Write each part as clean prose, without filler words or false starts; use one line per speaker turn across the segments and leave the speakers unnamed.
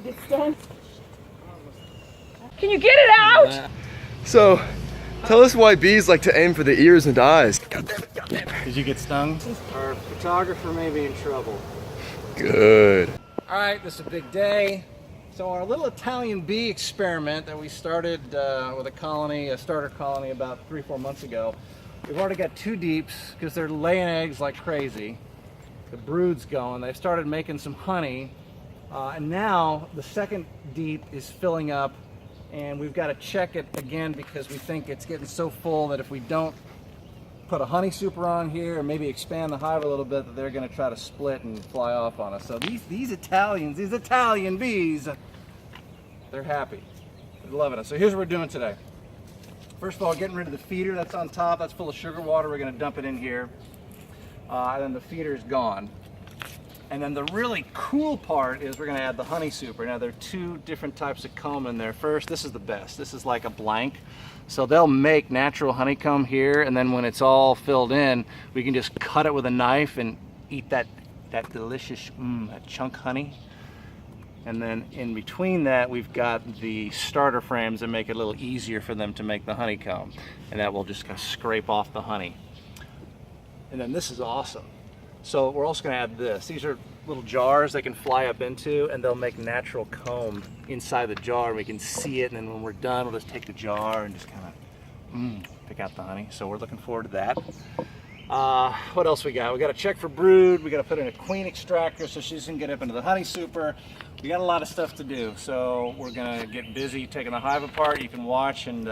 You get stung? Can you get it out?
So, tell us why bees like to aim for the ears and eyes.
Did you get stung? Our photographer may be in trouble.
Good.
All right, this is a big day. So our little Italian bee experiment that we started with a starter colony about 3-4 months ago. We've already got 2 deeps because they're laying eggs like crazy. The brood's going. They've started making some honey. And now the second deep is filling up, and we've got to check it again because we think it's getting so full that if we don't put a honey super on here and maybe expand the hive a little bit, that they're going to try to split and fly off on us. So these Italian bees, they're happy. They're loving it. So here's what we're doing today. First of all, getting rid of the feeder that's on top. That's full of sugar water. We're going to dump it in here. And then the feeder's gone. And then the really cool part is we're going to add the honey super. Now there are 2 different types of comb in there. First, this is the best. This is like a blank. So they'll make natural honeycomb here, and then when it's all filled in, we can just cut it with a knife and eat that delicious that chunk honey. And then in between that, we've got the starter frames that make it a little easier for them to make the honeycomb. And that will just kind of scrape off the honey. And then this is awesome. So we're also going to add this. These are little jars they can fly up into, and they'll make natural comb inside the jar. And we can see it, and then when we're done, we'll just take the jar and just kind of pick out the honey. So we're looking forward to that. What else we got? We got to check for brood. We got to put in a queen extractor so she doesn't get up into the honey super. We got a lot of stuff to do, so we're going to get busy taking the hive apart. You can watch, and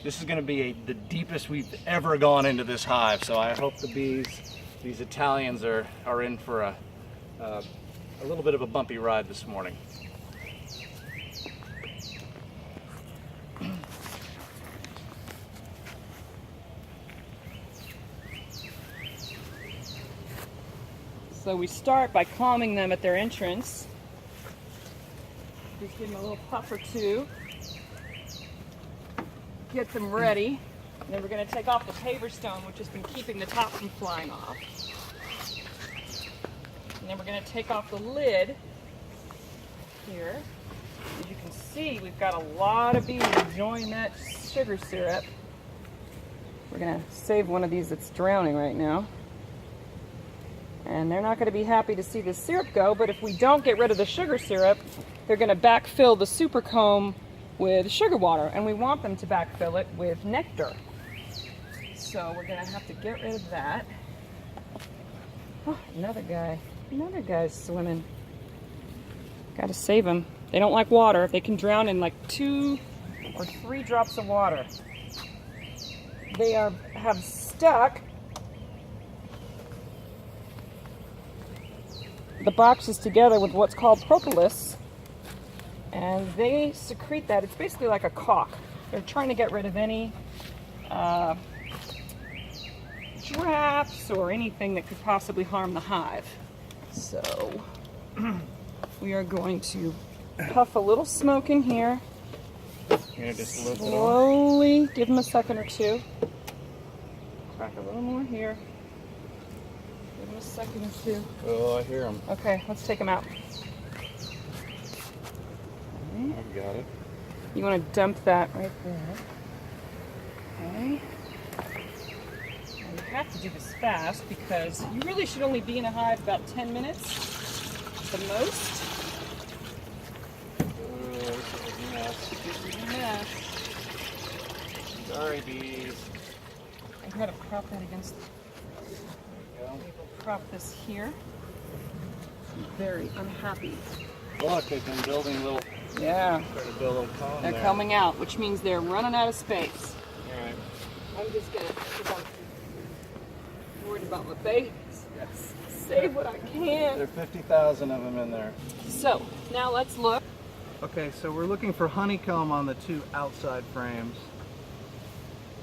this is going to be the deepest we've ever gone into this hive. So I hope the bees, these Italians, are in for a little bit of a bumpy ride this morning.
So we start by calming them at their entrance. Just give them a little puff or 2. Get them ready. And then we're going to take off the paver stone, which has been keeping the top from flying off. And then we're going to take off the lid here. As you can see, we've got a lot of bees enjoying that sugar syrup. We're going to save one of these that's drowning right now. And they're not going to be happy to see the syrup go, but if we don't get rid of the sugar syrup, they're going to backfill the super comb with sugar water, and we want them to backfill it with nectar. So we're going to have to get rid of that. Oh, another guy's swimming. Got to save him. They don't like water. They can drown in like 2 or 3 drops of water. They have stuck the boxes together with what's called propolis, and they secrete that. It's basically like a caulk. They're trying to get rid of any drafts or anything that could possibly harm the hive. So we are going to puff a little smoke in here.
Just lift it off.
Slowly, give them a second or 2. Crack a little more here. Give them a second or 2.
Oh, I hear them.
Okay, let's take them out.
I've got it.
You want to dump that right there. Okay. Now you have to do this fast because you really should only be in a hive about 10 minutes, the most.
Oh, this is a mess.
This is a mess.
Sorry, bees.
I've got to prop that against.
There you go.
We'll prop this here. I'm very unhappy.
Look, they've been building little.
Yeah.
Trying to build a little column
They're
there.
coming out, which means they're running out of space.
All right.
I'm just gonna, because I'm worried about my babies. Save what I can.
There are 50,000 of them in there.
So now let's look.
Okay, so we're looking for honeycomb on the 2 outside frames.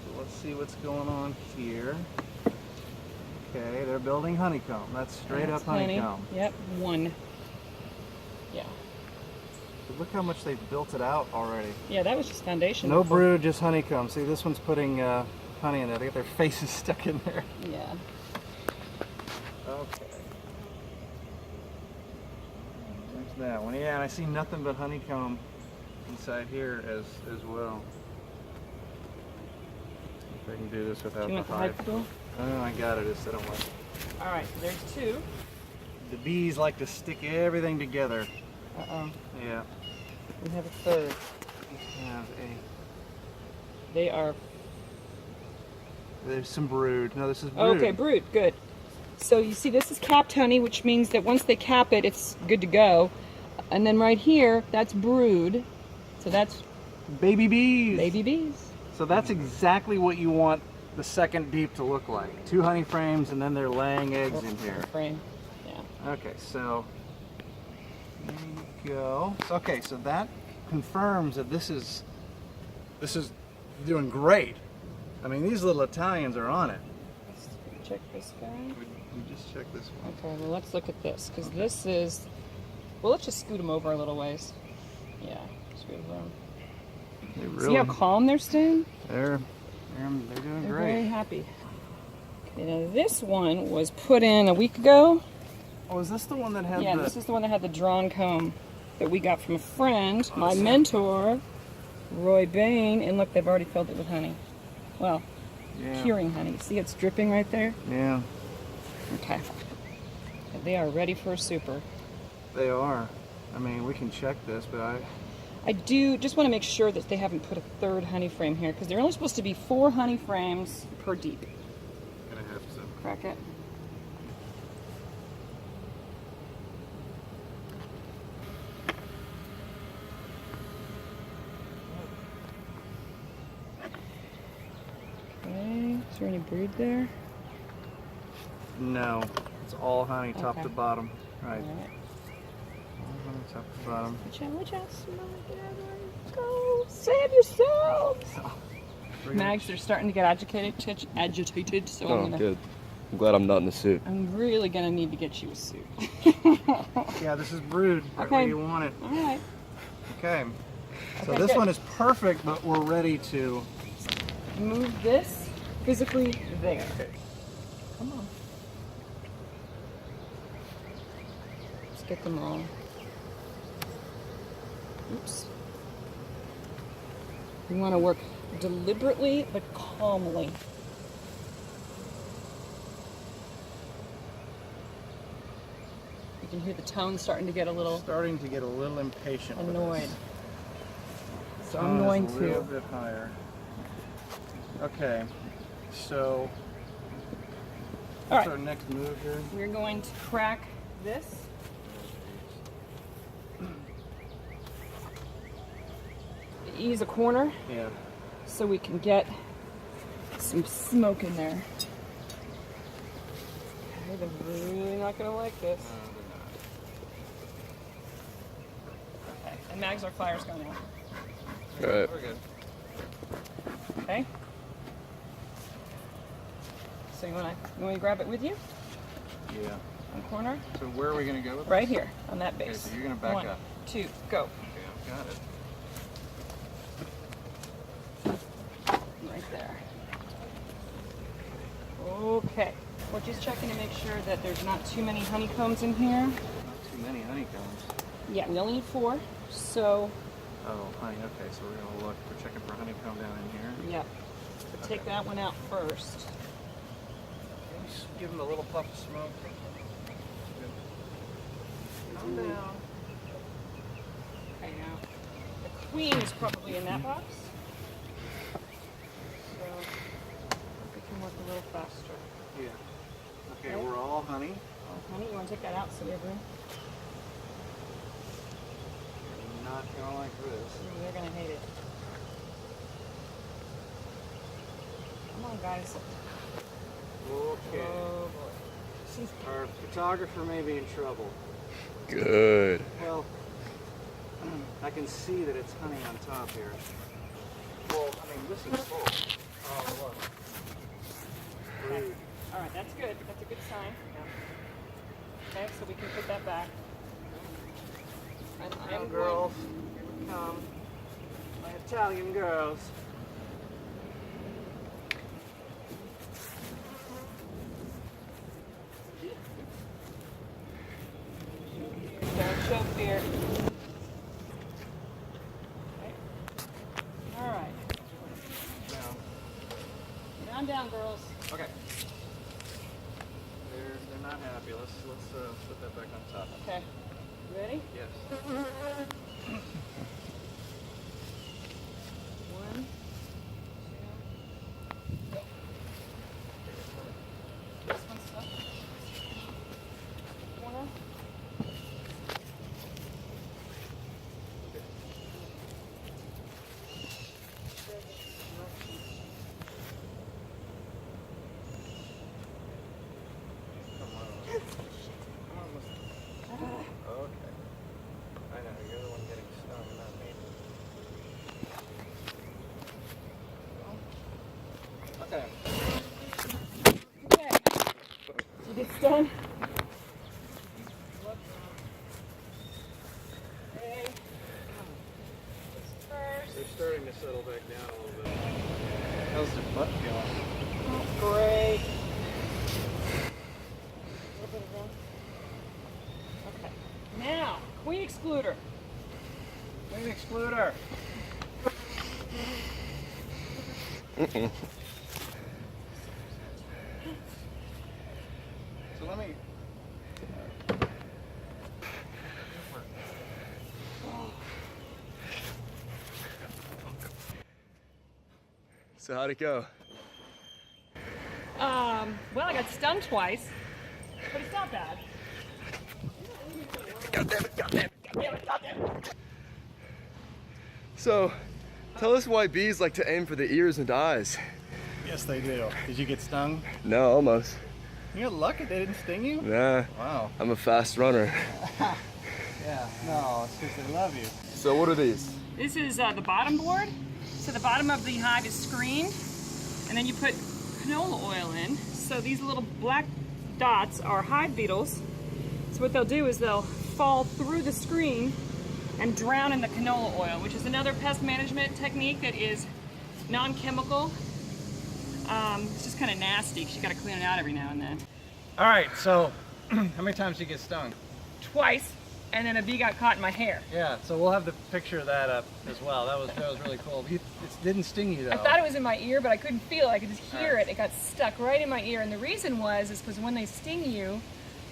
So let's see what's going on here. Okay, they're building honeycomb. That's straight up honeycomb.
Yep, 1. Yeah.
But look how much they've built it out already.
Yeah, that was just foundation.
No brood, just honeycomb. See, this one's putting honey in there. They got their faces stuck in there.
Yeah.
Okay. that one. Yeah, and I see nothing but honeycomb inside here as well. If I can do this without
Do you want
the
the
hive.
hive tool?
Oh, I got it. Just I don't want.
All right, so there's two.
The bees like to stick everything together.
Uh-oh.
Yeah.
We have a third.
We have
They are...
There's some brood. No, this is brood.
Okay, brood, good. So you see this is capped honey, which means that once they cap it, it's good to go. And then right here, that's brood. So that's
Baby bees.
baby bees.
So that's exactly what you want the second deep to look like. 2 honey frames, and then they're laying eggs in here.
Frame. Yeah.
Okay, so there you go. Okay, so that confirms that this is doing great. I mean, these little Italians are on it.
Let's check this guy.
We just check this one.
Okay, well let's look at this, because this is... Well, let's just scoot them over a little ways. Yeah, scoot them.
They
See
really,
how calm they're staying?
they're doing
They're
great.
very happy. Okay, now this one was put in a week ago.
Oh, is this the one that had
Yeah,
the...
this is the one that had the drawn comb that we got from a friend, my mentor, Roy Bain. And look, they've already filled it with honey. Well,
Yeah.
curing honey. See, it's dripping right there?
Yeah,
Okay. They are ready for a super.
they are. I mean, we can check this, but
I do just want to make sure that they haven't put a third honey frame here, because they're only supposed to be 4 honey frames per deep.
gonna have to.
Crack it. Okay, is there any brood there?
No, it's all honey, top
Okay.
to bottom. Right.
Alright.
All honey, top to bottom.
Watch out, smell it. Go, save yourselves! Mags, they're starting to get agitated, so
Oh, good. I'm glad I'm not in the suit.
I'm really gonna need to get you a suit.
Yeah, this is brood. Right
Okay.
where you want it.
Alright.
Okay. So
Okay,
this
good.
one is perfect, but we're ready to.
Move this physically there. Come on. Let's get them all. Oops. We want to work deliberately but calmly. You can hear the tone starting to get a little
Starting to get a little impatient. with
annoyed.
this.
So
Tone
I'm
is
going
a little
to.
bit higher. Okay. So.
All
What's
right.
our next move here?
We're going to crack this. Ease a corner
Yeah.
so we can get some smoke in there. Okay, they're really not gonna like this. Okay, and Mags, our fire's going out.
Alright.
We're good.
Okay. So you wanna grab it with you?
Yeah.
One corner,
So where are we gonna go with
right here on that base.
Okay, so you're gonna back
1,
up.
2, go.
Okay, got it.
Right there. Okay. We're just checking to make sure that there's not too many honeycombs in here.
Not too many honeycombs.
Yeah, we only need 4. So,
Oh, honey. Okay, so we're gonna look. We're checking for honeycomb down in here.
yeah. But take that one out first.
Just give them a little puff of smoke.
Calm down. Okay, now. The queen is probably in that box. So, we can work a little faster.
Yeah. Okay,
Okay.
we're all honey.
Oh, honey, you want to take that out so we have room?
Not gonna like this.
They're going to hate it. Come on, guys.
Okay.
Oh, boy.
Our photographer may be in trouble.
Good.
Well, I can see that it's honey on top here. Well, I mean, this is full. Oh, look. Brood.
All right, that's good. That's a good sign. Okay, so we can put that back. And I
Come,
am
girls. Here we come. My Italian girls.
Going show fear. Okay. All right. Down, down, girls.
Okay. They're not happy. Let's put that back on top.
Okay. You ready?
Yes.
One, two, go. This one's stuck. Corner.
Okay. I know, you're the one getting stung, not me. Okay.
Okay. You get stung? Okay. First.
They're starting to settle back down a little bit. How's their butt feeling?
Great. Okay. Now, queen excluder.
Queen excluder. So let me.
So how'd it go?
Well, I got stung twice, but it's not bad.
God damn it, God damn it, God damn it, God damn it. So, tell us why bees like to aim for the ears and eyes.
Yes, they do. Did you get stung?
No, almost.
You're lucky they didn't sting you?
Nah,
Wow.
I'm a fast runner.
Yeah, no, it's because they love you.
So what are these?
This is the bottom board. So the bottom of the hive is screened, and then you put canola oil in. So these little black dots are hive beetles. So what they'll do is they'll fall through the screen and drown in the canola oil, which is another pest management technique that is non-chemical. It's just kind of nasty because you got to clean it out every now and then.
All right, so how many times did you get stung?
Twice, and then a bee got caught in my hair.
Yeah, so we'll have the picture of that up as well. That was really cool. It didn't sting you though.
I thought it was in my ear, but I couldn't feel it. I could just hear it. It got stuck right in my ear. And the reason is because when they sting you,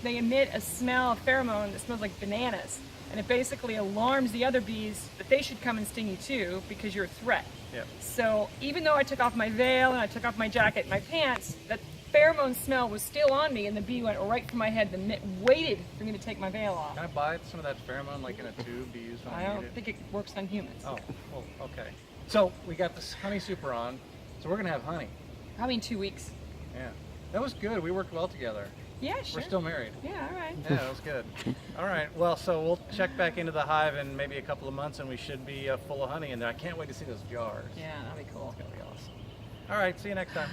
they emit a smell, a pheromone that smells like bananas. And it basically alarms the other bees that they should come and sting you too because you're a threat.
Yep.
So even though I took off my veil and I took off my jacket and my pants, that pheromone smell was still on me, and the bee went right for my head and waited for me to take my veil off.
Can I buy some of that pheromone like in a tube to use when
I
I
don't
need it?
think it works on humans.
Oh, well, okay. So we got this honey super on, so we're gonna have honey.
Probably in 2 weeks.
Yeah, that was good. We worked well together.
Yeah, sure.
We're still married.
Yeah, all right.
Yeah, that was good. All right, well, so we'll check back into the hive in maybe a couple of months, and we should be full of honey in there. I can't wait to see those jars.
Yeah, that'd be cool.
It's gonna be awesome. All right, see you next time.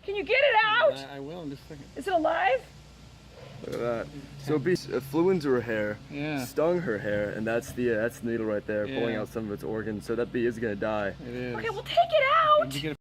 Can you get it out?
I will in just a second.
Is it alive?
Look at that. So bee flew into her hair,
Yeah.
stung her hair, and that's the needle right there, pulling
Yeah.
out some of its organs. So that bee is gonna die.
It is.
Okay, well take it out.
Did you get